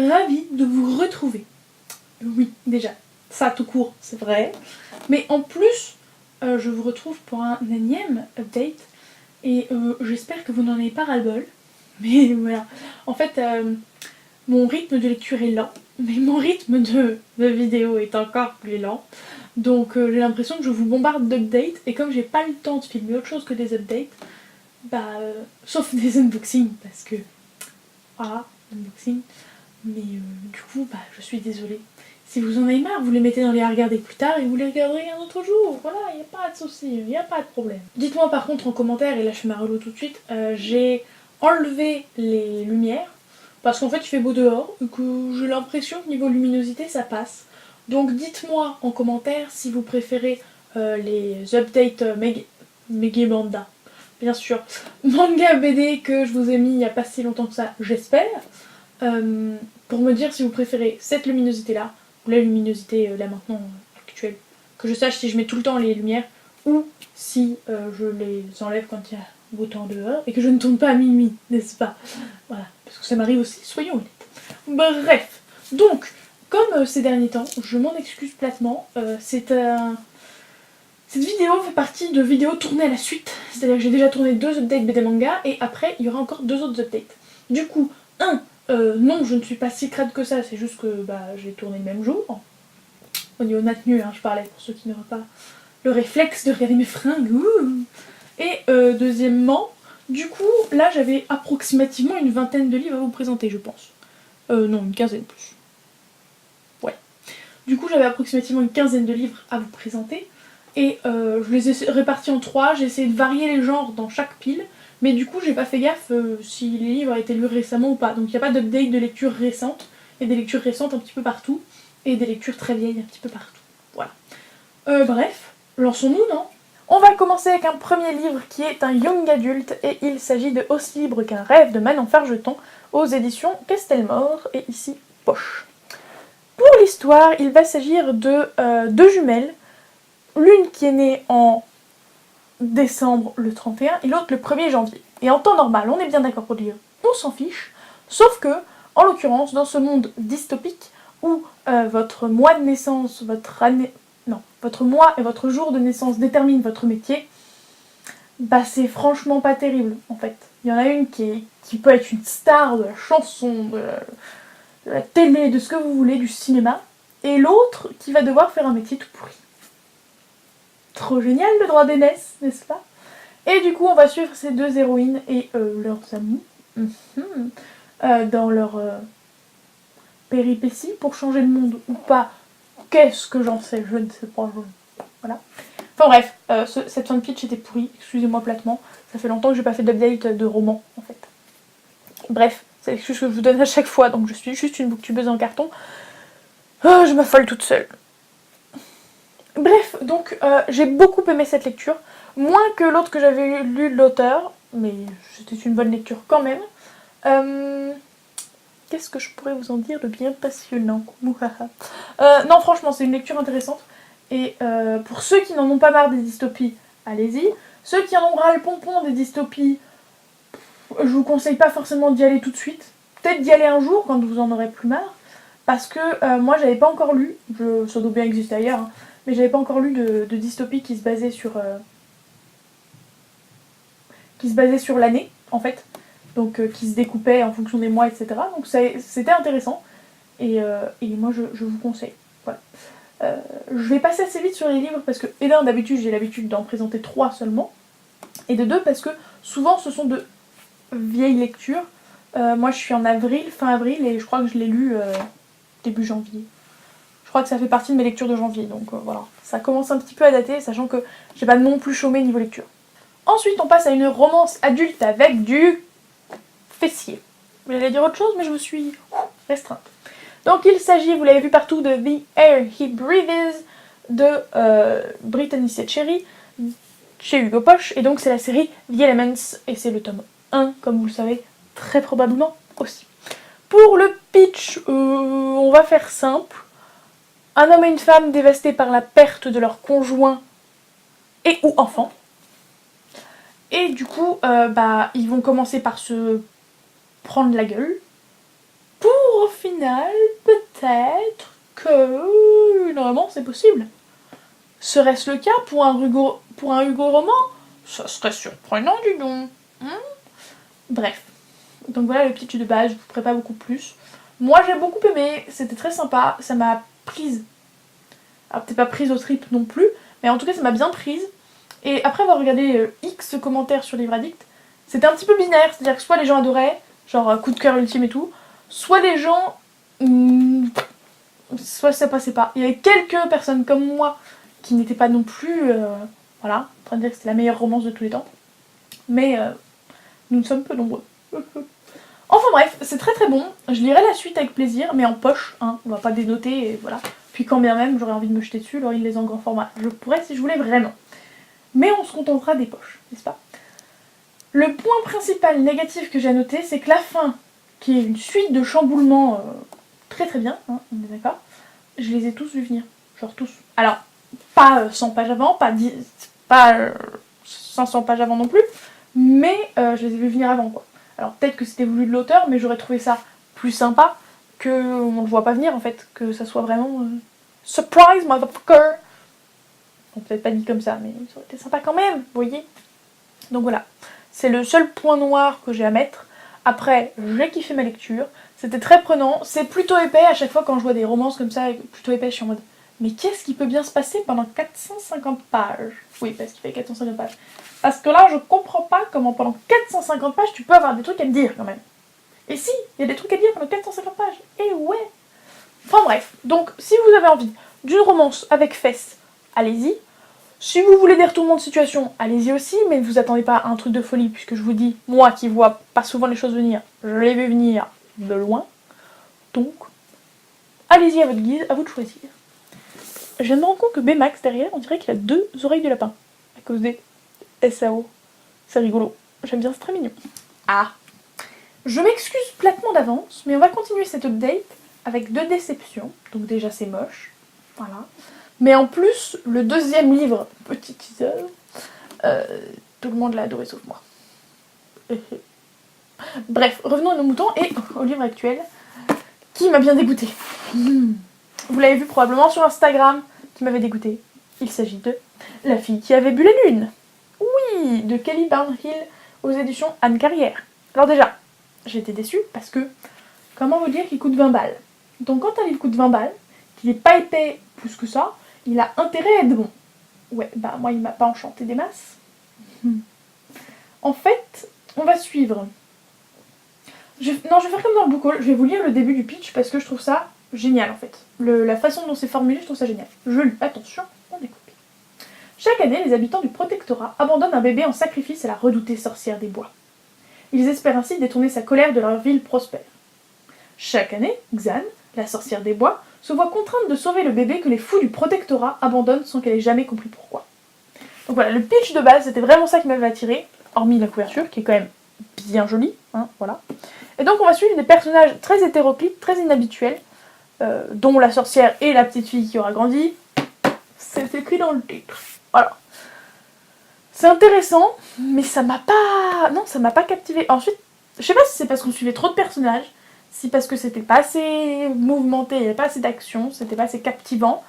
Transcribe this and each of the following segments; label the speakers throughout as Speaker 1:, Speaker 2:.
Speaker 1: ravie de vous retrouver. Oui, déjà, ça tout court, c'est vrai. Mais en plus, je vous retrouve pour un énième update. Et j'espère que vous n'en avez pas ras-le-bol. Mais voilà. En fait, mon rythme de lecture est lent. Mais mon rythme de vidéo est encore plus lent. Donc j'ai l'impression que je vous bombarde d'updates. Et comme j'ai pas le temps de filmer autre chose que des updates, sauf des unboxings. Parce que, voilà, unboxing. Mais du coup, je suis désolée. Si vous en avez marre, vous les mettez dans les à regarder plus tard et vous les regarderez un autre jour. Voilà, il n'y a pas de souci, il n'y a pas de problème. Dites-moi par contre en commentaire, et là je fais ma relo tout de suite, j'ai enlevé les lumières parce qu'en fait il fait beau dehors et que j'ai l'impression que niveau luminosité ça passe. Donc dites-moi en commentaire si vous préférez les updates Megamanda. Bien sûr, manga BD que je vous ai mis il n'y a pas si longtemps que ça, j'espère. Pour me dire si vous préférez cette luminosité là ou la luminosité là maintenant actuelle, que je sache si je mets tout le temps les lumières ou si je les enlève quand il y a beau temps dehors et que je ne tourne pas à minuit, n'est-ce pas? Voilà, parce que ça m'arrive aussi, soyons honnêtes. Bref, donc comme ces derniers temps, je m'en excuse platement, cette vidéo fait partie de vidéos tournées à la suite, c'est-à-dire que j'ai déjà tourné 2 updates BD manga et après il y aura encore 2 autres updates. Du coup, non, je ne suis pas si crade que ça, c'est juste que j'ai tourné le même jour. Au niveau de ma tenue, je parlais pour ceux qui n'auraient pas le réflexe de regarder mes fringues. Ouh. Et deuxièmement, du coup, là j'avais approximativement une vingtaine de livres à vous présenter, je pense. Non, une quinzaine plus. Ouais. Du coup, j'avais approximativement une quinzaine de livres à vous présenter. Et je les ai répartis en 3, j'ai essayé de varier les genres dans chaque pile. Mais du coup, j'ai pas fait gaffe si les livres ont été lus récemment ou pas. Donc il n'y a pas d'update de lecture récente. Il y a des lectures récentes un petit peu partout. Et des lectures très vieilles un petit peu partout. Voilà. Bref, lançons-nous, non? On va commencer avec un premier livre qui est un young adulte. Et il s'agit de Aussi libre qu'un rêve de Manon Fargeton aux éditions Castelmore. Et ici, poche. Pour l'histoire, il va s'agir de 2 jumelles. L'une qui est née en décembre le 31 et l'autre le 1er janvier. Et en temps normal, on est bien d'accord pour dire, on s'en fiche, sauf que, en l'occurrence, dans ce monde dystopique où votre mois de naissance, votre mois et votre jour de naissance déterminent votre métier, c'est franchement pas terrible en fait. Il y en a une qui peut être une star de la chanson, de la télé, de ce que vous voulez, du cinéma, et l'autre qui va devoir faire un métier tout pourri. Trop génial le droit d'aînesse, n'est-ce pas? Et du coup, on va suivre ces 2 héroïnes et leurs amis dans leur péripéties pour changer le monde ou pas. Qu'est-ce que j'en sais? Je ne sais pas. Voilà. Enfin bref, cette fin de pitch était pourrie, excusez-moi platement. Ça fait longtemps que j'ai pas fait d'update de roman en fait. Bref, c'est l'excuse que je vous donne à chaque fois, donc je suis juste une booktubeuse en carton. Oh, je m'affole toute seule. Bref, donc j'ai beaucoup aimé cette lecture, moins que l'autre que j'avais lu de l'auteur, mais c'était une bonne lecture quand même. Qu'est-ce que je pourrais vous en dire de bien passionnant? Non, franchement, c'est une lecture intéressante. Et pour ceux qui n'en ont pas marre des dystopies, allez-y. Ceux qui en ont ras le pompon des dystopies, je vous conseille pas forcément d'y aller tout de suite. Peut-être d'y aller un jour quand vous en aurez plus marre. Parce que moi, j'avais pas encore lu, ça doit bien exister ailleurs, hein, mais j'avais pas encore lu de dystopie qui se basait sur l'année, en fait. Donc qui se découpait en fonction des mois, etc. Donc c'était intéressant. Et moi, je vous conseille. Voilà. Je vais passer assez vite sur les livres parce que, et d'un, d'habitude, j'ai l'habitude d'en présenter 3 seulement. Et de 2, parce que souvent, ce sont de vieilles lectures. Moi, je suis en fin avril, et je crois que je l'ai lu début janvier. Je crois que ça fait partie de mes lectures de janvier, donc voilà. Ça commence un petit peu à dater, sachant que j'ai pas non plus chômé niveau lecture. Ensuite, on passe à une romance adulte avec du fessier. J'allais dire autre chose, mais je me suis restreinte. Donc il s'agit, vous l'avez vu partout, de The Air He Breathes de Brittany Setcheri chez Hugo Poche. Et donc c'est la série The Elements, et c'est le tome 1, comme vous le savez, très probablement aussi. Pour le pitch, on va faire simple. Un homme et une femme dévastés par la perte de leur conjoint et ou enfant. Et du coup, ils vont commencer par se prendre la gueule pour au final, peut-être que une romance est possible. Serait-ce le cas pour un Hugo roman? Ça serait surprenant, dis donc. Bref. Donc voilà le pitch de base, je vous ferai pas beaucoup plus. Moi j'ai beaucoup aimé, c'était très sympa, ça m'a prise. Alors peut-être pas prise au trip non plus, mais en tout cas ça m'a bien prise. Et après avoir regardé X commentaires sur Livre Addict, c'était un petit peu binaire, c'est-à-dire que soit les gens adoraient, genre coup de cœur ultime et tout, soit les gens... soit ça passait pas. Il y avait quelques personnes comme moi qui n'étaient pas non plus... voilà, en train de dire que c'était la meilleure romance de tous les temps. Mais nous ne sommes peu nombreux. Enfin bref, c'est très très bon. Je lirai la suite avec plaisir, mais en poche, hein. On va pas dénoter, et voilà. Puis quand bien même j'aurais envie de me jeter dessus, alors il les a en grand format. Je pourrais si je voulais vraiment. Mais on se contentera des poches, n'est-ce pas? Le point principal négatif que j'ai à noter, c'est que la fin, qui est une suite de chamboulements très très bien, hein, on est d'accord, je les ai tous vus venir. Genre tous. Alors, pas 100 pages avant, pas 500 pages avant non plus, mais je les ai vus venir avant, quoi. Alors peut-être que c'était voulu de l'auteur, mais j'aurais trouvé ça plus sympa qu'on le voit pas venir en fait, que ça soit vraiment surprise motherfucker. Bon, peut-être pas dit comme ça, mais ça aurait été sympa quand même, vous voyez. Donc voilà, c'est le seul point noir que j'ai à mettre. Après, j'ai kiffé ma lecture, c'était très prenant, c'est plutôt épais à chaque fois quand je vois des romances comme ça, plutôt épais, je suis en mode mais qu'est-ce qui peut bien se passer pendant 450 pages? Oui, parce qu'il fait 450 pages. Parce que là, je comprends pas comment pendant 450 pages, tu peux avoir des trucs à me dire quand même. Et si, il y a des trucs à dire pendant 450 pages. Et ouais. Enfin bref, donc si vous avez envie d'une romance avec fesses, allez-y. Si vous voulez des retournements de situation, allez-y aussi, mais ne vous attendez pas à un truc de folie, puisque je vous dis, moi qui vois pas souvent les choses venir, je les vais venir de loin. Donc, allez-y à votre guise, à vous de choisir. Je viens de me rendre compte que Baymax derrière, on dirait qu'il a 2 oreilles de lapin. À cause des SAO. C'est rigolo. J'aime bien, c'est très mignon. Ah. Je m'excuse platement d'avance, mais on va continuer cette update avec 2 déceptions. Donc déjà c'est moche. Voilà. Mais en plus, le deuxième livre, petit teaser, tout le monde l'a adoré sauf moi. Bref, revenons à nos moutons et au livre actuel, qui m'a bien dégoûté. Vous l'avez vu probablement sur Instagram, qui m'avait dégoûté. Il s'agit de La fille qui avait bu la lune. Oui, de Kelly Barnhill aux éditions Anne Carrière. Alors déjà, j'ai été déçue parce que, comment vous dire qu'il coûte 20 balles. Donc quand un livre coûte 20 balles, qu'il n'est pas épais plus que ça, il a intérêt à être bon. Ouais, bah moi il m'a pas enchanté des masses. En fait, on va suivre. Je vais faire comme dans le book haul, je vais vous lire le début du pitch parce que je trouve ça génial en fait. La façon dont c'est formulé, je trouve ça génial. Je lis, attention, on écoute. Chaque année, les habitants du protectorat abandonnent un bébé en sacrifice à la redoutée sorcière des bois. Ils espèrent ainsi détourner sa colère de leur ville prospère. Chaque année, Xan, la sorcière des bois, se voit contrainte de sauver le bébé que les fous du protectorat abandonnent sans qu'elle ait jamais compris pourquoi. Donc voilà, le pitch de base, c'était vraiment ça qui m'avait attiré, hormis la couverture, qui est quand même bien jolie, hein, voilà. Et donc on va suivre des personnages très hétéroclites, très inhabituels, dont la sorcière et la petite fille qui aura grandi. C'est écrit dans le titre. Voilà. C'est intéressant, mais ça m'a pas... Non, ça m'a pas captivé. Ensuite, je sais pas si c'est parce qu'on suivait trop de personnages, si parce que c'était pas assez mouvementé, il n'y avait pas assez d'action, c'était pas assez captivant.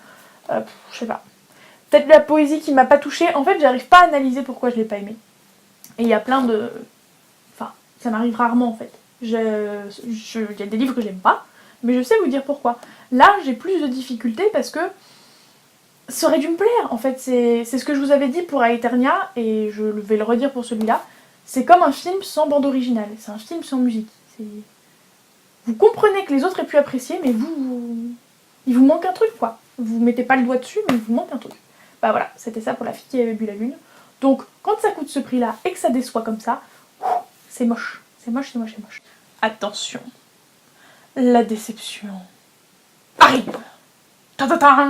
Speaker 1: Je sais pas. Peut-être la poésie qui m'a pas touchée. En fait, j'arrive pas à analyser pourquoi je l'ai pas aimé. Et il y a plein de... Enfin, ça m'arrive rarement en fait. Il y a des livres que j'aime pas, mais je sais vous dire pourquoi. Là, j'ai plus de difficultés parce que ça aurait dû me plaire. En fait, c'est ce que je vous avais dit pour Aeternia, et je vais le redire pour celui-là. C'est comme un film sans bande originale. C'est un film sans musique. Vous comprenez que les autres aient pu apprécier, mais il vous manque un truc, quoi. Vous mettez pas le doigt dessus, mais il vous manque un truc. Bah voilà, c'était ça pour La fille qui avait bu la lune. Donc, quand ça coûte ce prix-là et que ça déçoit comme ça, c'est moche. C'est moche, c'est moche, c'est moche. Attention, la déception arrive. Ta-ta-ta.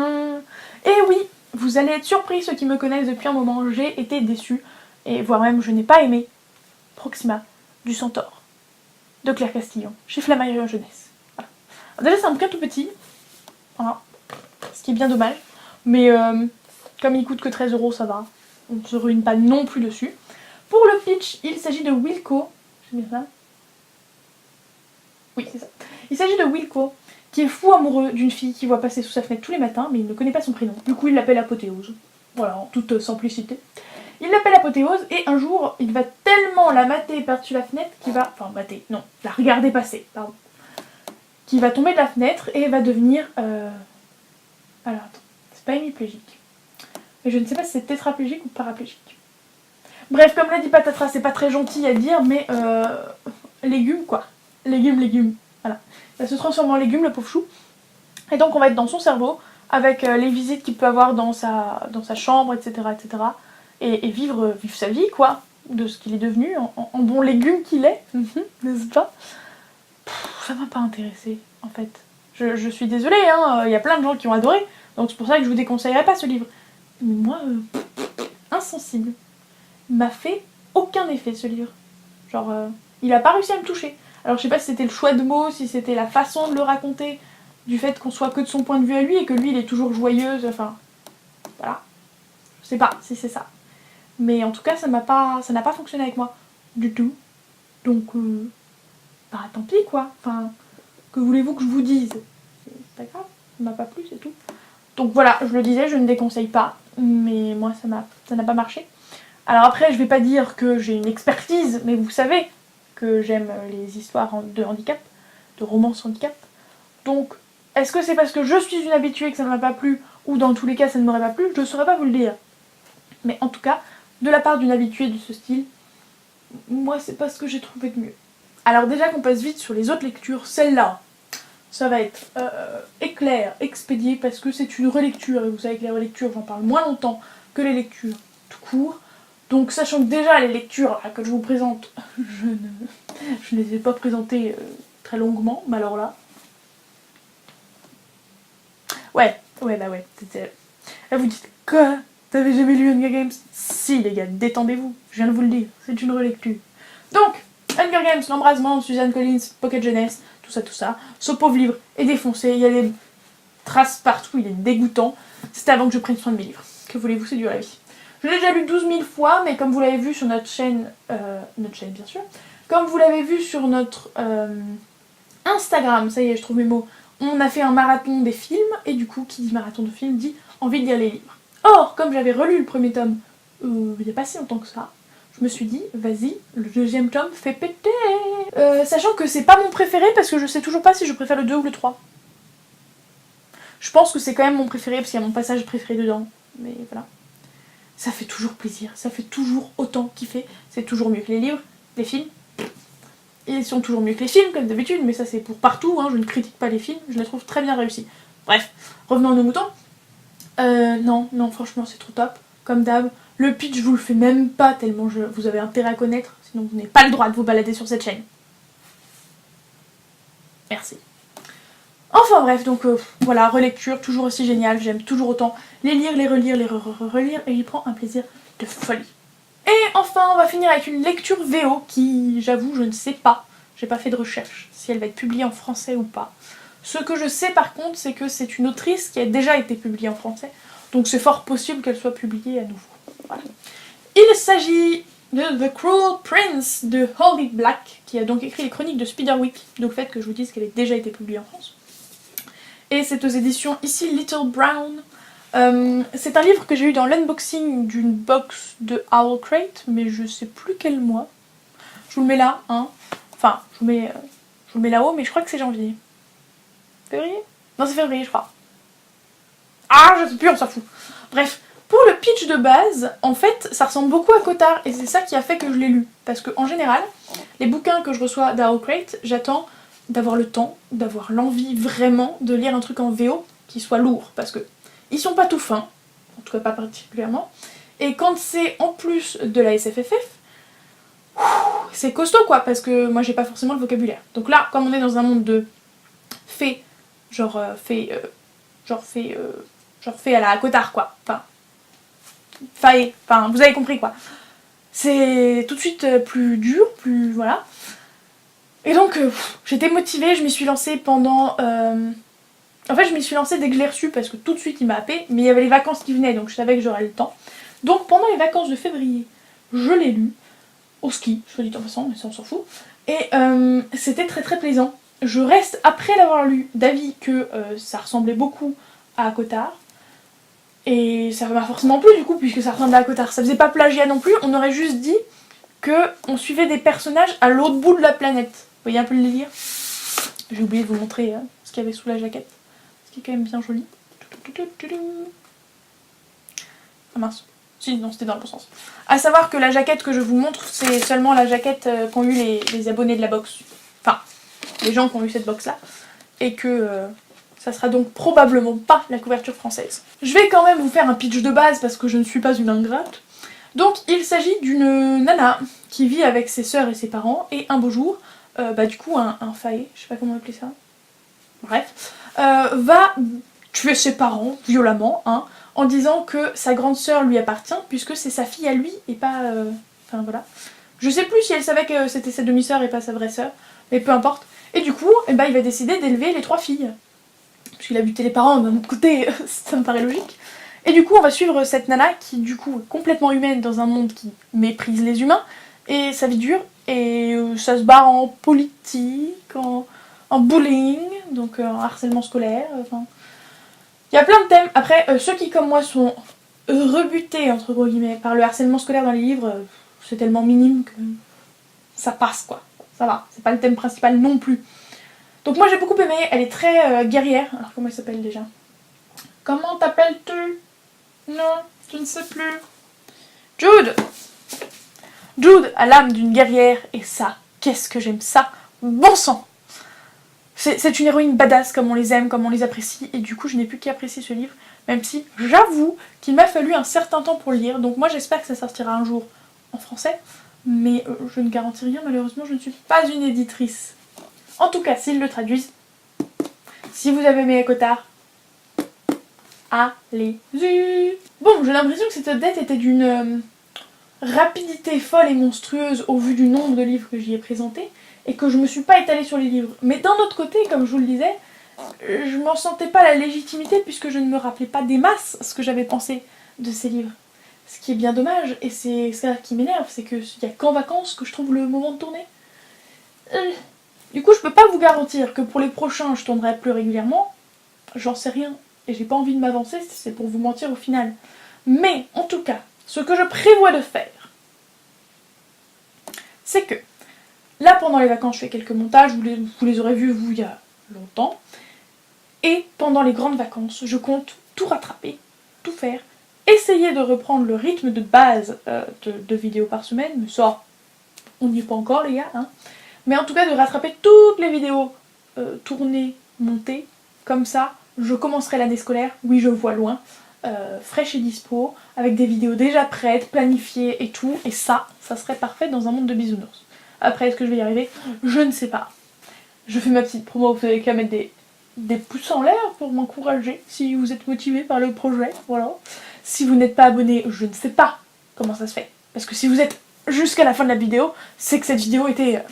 Speaker 1: Et oui, vous allez être surpris, ceux qui me connaissent depuis un moment, j'ai été déçue, et voire même je n'ai pas aimé Proxima du Centaure de Claire Castillon, chez Flammarion Jeunesse. Voilà. Alors déjà c'est un bouquin tout petit, voilà. Ce qui est bien dommage, mais comme il coûte que 13 €, ça va, on ne se ruine pas non plus dessus. Pour le pitch, il s'agit de Wilco, j'ai mis ça. Oui, c'est ça. Il s'agit de Wilco, qui est fou amoureux d'une fille qu'il voit passer sous sa fenêtre tous les matins, mais il ne connaît pas son prénom. Du coup, il l'appelle Apothéose. Voilà, en toute simplicité. Il l'appelle Apothéose, et un jour, il va tellement la mater par-dessus la fenêtre qu'il va... Enfin, mater, non, la regarder passer, pardon. Qu'il va tomber de la fenêtre et va devenir... Alors, attends, c'est pas hémiplégique. Mais je ne sais pas si c'est tétraplégique ou paraplégique. Bref, comme l'a dit Patatras, c'est pas très gentil à dire, mais légumes quoi. Légumes. Voilà. Il va se transformer en légumes, le pauvre chou. Et donc on va être dans son cerveau, avec les visites qu'il peut avoir dans sa chambre, etc. etc. Et vivre sa vie, quoi, de ce qu'il est devenu, en bon légume qu'il est, n'est-ce pas? Ça m'a pas intéressé, en fait. Je suis désolée, hein, y a plein de gens qui ont adoré, donc c'est pour ça que je vous déconseillerais pas ce livre. Mais moi, insensible. M'a fait aucun effet ce livre. Genre, il a pas réussi à me toucher. Alors je sais pas si c'était le choix de mots, si c'était la façon de le raconter, du fait qu'on soit que de son point de vue à lui et que lui il est toujours joyeuse, enfin... Voilà. Je sais pas si c'est ça. Mais en tout cas ça n'a pas fonctionné avec moi. Du tout. Donc, bah tant pis quoi. Enfin, que voulez-vous que je vous dise? C'est pas grave, ça m'a pas plu, c'est tout. Donc voilà, je le disais, je ne déconseille pas. Mais moi ça n'a pas marché. Alors après, je vais pas dire que j'ai une expertise, mais vous savez que j'aime les histoires de handicap, de romances handicap. Donc, est-ce que c'est parce que je suis une habituée que ça ne m'a pas plu, ou dans tous les cas ça ne m'aurait pas plu? Je ne saurais pas vous le dire. Mais en tout cas, de la part d'une habituée de ce style, moi c'est pas ce que j'ai trouvé de mieux. Alors déjà qu'on passe vite sur les autres lectures, celle-là, ça va être éclair, expédié, parce que c'est une relecture, et vous savez que les relectures, j'en parle moins longtemps que les lectures tout court. Donc sachant que déjà les lectures que je vous présente, je ne les ai pas présentées très longuement, mais alors là... Ouais, c'était... Là vous dites, quoi? T'avais jamais lu Hunger Games? Si les gars, détendez-vous, je viens de vous le dire, c'est une relecture. Donc, Hunger Games, l'embrasement de Suzanne Collins, Pocket Jeunesse, tout ça. Ce pauvre livre est défoncé, il y a des traces partout, il est dégoûtant. C'était avant que je prenne soin de mes livres. Que voulez-vous, c'est dur la vie. Je l'ai déjà lu 12 000 fois, mais comme vous l'avez vu sur notre chaîne bien sûr, comme vous l'avez vu sur notre Instagram, ça y est, je trouve mes mots, on a fait un marathon des films, et du coup, qui dit marathon de films, dit envie de lire les livres. Or, comme j'avais relu le premier tome, il n'y a pas si longtemps que ça, je me suis dit, vas-y, le deuxième tome fait péter. Sachant que c'est pas mon préféré, parce que je sais toujours pas si je préfère le 2 ou le 3. Je pense que c'est quand même mon préféré, parce qu'il y a mon passage préféré dedans, mais voilà. Ça fait toujours plaisir, ça fait toujours autant kiffer, c'est toujours mieux que les livres, les films. Ils sont toujours mieux que les films, comme d'habitude, mais ça c'est pour partout, hein, je ne critique pas les films, je les trouve très bien réussis. Bref, revenons à nos moutons. Non, franchement c'est trop top, comme d'hab. Le pitch, je vous le fais même pas, tellement vous avez intérêt à connaître, sinon vous n'avez pas le droit de vous balader sur cette chaîne. Merci. Enfin bref, donc voilà, relecture, toujours aussi génial, j'aime toujours autant les lire, les relire, les relire, et j'y prends un plaisir de folie. Et enfin, on va finir avec une lecture VO qui, j'avoue, je ne sais pas, j'ai pas fait de recherche, si elle va être publiée en français ou pas. Ce que je sais par contre, c'est que c'est une autrice qui a déjà été publiée en français, donc c'est fort possible qu'elle soit publiée à nouveau. Voilà. Il s'agit de The Cruel Prince de Holly Black, qui a donc écrit les chroniques de Spiderwick, donc le fait que je vous dise qu'elle ait déjà été publiée en France. Et c'est aux éditions ici Little Brown. C'est un livre que j'ai eu dans l'unboxing d'une box de Owlcrate, mais je sais plus quel mois. Je vous le mets là, hein. Enfin, je vous le mets là-haut, mais je crois que c'est janvier. Février? Non, c'est février, je crois. Ah, je sais plus, on s'en fout. Bref, pour le pitch de base, en fait, ça ressemble beaucoup à Cotard, et c'est ça qui a fait que je l'ai lu. Parce qu'en général, les bouquins que je reçois d'Owlcrate, j'attends d'avoir le temps, d'avoir l'envie vraiment de lire un truc en VO qui soit lourd, parce que ils sont pas tout fins, en tout cas pas particulièrement, et quand c'est en plus de la SFFF, c'est costaud quoi, parce que moi j'ai pas forcément le vocabulaire. Donc là, comme on est dans un monde de fées, genre fait à la Cotard quoi, enfin vous avez compris quoi. C'est tout de suite plus dur, plus voilà. Et donc, j'étais motivée, je m'y suis lancée pendant... En fait, je m'y suis lancée dès que je l'ai reçu, parce que tout de suite, il m'a happé, mais il y avait les vacances qui venaient, donc je savais que j'aurais le temps. Donc, pendant les vacances de février, je l'ai lu, au ski, soit dit en passant, mais ça on s'en fout. Et c'était très très plaisant. je reste, après l'avoir lu, d'avis que ça ressemblait beaucoup à Cotard. Et ça m'a forcément plu du coup, puisque ça ressemblait à Cotard. Ça faisait pas plagiat non plus, on aurait juste dit qu'on suivait des personnages à l'autre bout de la planète. Vous voyez un peu le délire? J'ai oublié de vous montrer ce qu'il y avait sous la jaquette. Ce qui est quand même bien joli. Ah mince. Si, non, c'était dans le bon sens. A savoir que la jaquette que je vous montre, c'est seulement la jaquette qu'ont eu les abonnés de la box. Enfin, les gens qui ont eu cette box là. Et que ça sera donc probablement pas la couverture française. Je vais quand même vous faire un pitch de base parce que je ne suis pas une ingrate. Donc il s'agit d'une nana qui vit avec ses sœurs et ses parents et un beau jour, du coup un faillé, je sais pas comment appeler ça, bref, va tuer ses parents violemment, hein, en disant que sa grande sœur lui appartient puisque c'est sa fille à lui et pas... Enfin voilà. Je sais plus si elle savait que c'était sa demi-sœur et pas sa vraie sœur, mais peu importe. Et du coup, il va décider d'élever les 3 filles. Puisqu'il a buté les parents, d'un autre côté, ça me paraît logique. Et du coup, on va suivre cette nana qui, du coup, est complètement humaine dans un monde qui méprise les humains. Et sa vie dure. Et ça se barre en politique, en bullying, donc en harcèlement scolaire. Enfin, il y a plein de thèmes. Après, ceux qui, comme moi, sont rebutés, entre gros guillemets, par le harcèlement scolaire dans les livres, c'est tellement minime que ça passe, quoi. Ça va. C'est pas le thème principal non plus. Donc moi, j'ai beaucoup aimé. Elle est très guerrière. Alors, comment elle s'appelle déjà? Comment t'appelles-tu? Non, je ne sais plus. Jude! Jude a l'âme d'une guerrière, et ça, qu'est-ce que j'aime ça! Bon sang! C'est une héroïne badass, comme on les aime, comme on les apprécie, et du coup je n'ai plus qu'à apprécier ce livre, même si j'avoue qu'il m'a fallu un certain temps pour le lire, donc moi j'espère que ça sortira un jour en français, mais je ne garantis rien, malheureusement je ne suis pas une éditrice. En tout cas, s'ils le traduisent, si vous avez aimé Cotard, allez-y! Bon, j'ai l'impression que cette update était d'une rapidité folle et monstrueuse au vu du nombre de livres que j'y ai présentés, et que je me suis pas étalée sur les livres. Mais d'un autre côté, comme je vous le disais, je m'en sentais pas la légitimité puisque je ne me rappelais pas des masses ce que j'avais pensé de ces livres. Ce qui est bien dommage, et c'est ça qui m'énerve, c'est qu'il y a qu'en vacances que je trouve le moment de tourner. Du coup, je peux pas vous garantir que pour les prochains, je tournerai plus régulièrement. J'en sais rien, et j'ai pas envie de m'avancer, c'est pour vous mentir au final. Mais, en tout cas, ce que je prévois de faire, c'est que là, pendant les vacances, je fais quelques montages, vous les aurez vus, vous, il y a longtemps. Et pendant les grandes vacances, je compte tout rattraper, tout faire, essayer de reprendre le rythme de base de vidéos par semaine, mais ça, on n'y est pas encore les gars, hein. Mais en tout cas de rattraper toutes les vidéos tournées, montées, comme ça, je commencerai l'année scolaire, oui je vois loin, fraîche et dispo, avec des vidéos déjà prêtes, planifiées et tout, et ça serait parfait dans un monde de bisounours. Après, est-ce que je vais y arriver? Je ne sais pas. Je fais ma petite promo, vous avez qu'à mettre des pouces en l'air pour m'encourager, si vous êtes motivé par le projet, voilà. Si vous n'êtes pas abonné, je ne sais pas comment ça se fait. Parce que si vous êtes jusqu'à la fin de la vidéo, c'est que cette vidéo était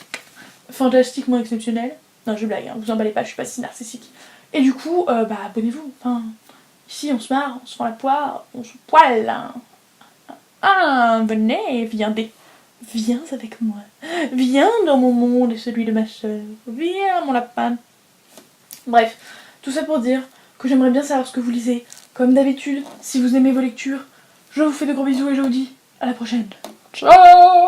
Speaker 1: fantastiquement exceptionnelle. Non, je blague, hein, vous emballez pas, je suis pas si narcissique. Et du coup, abonnez-vous. Enfin, ici, on se marre, on se fend la poire, on se poile. Hein. Ah, venez, viens avec moi. Viens dans mon monde et celui de ma soeur. Viens, mon lapin. Bref, tout ça pour dire que j'aimerais bien savoir ce que vous lisez. Comme d'habitude, si vous aimez vos lectures, je vous fais de gros bisous et je vous dis à la prochaine. Ciao!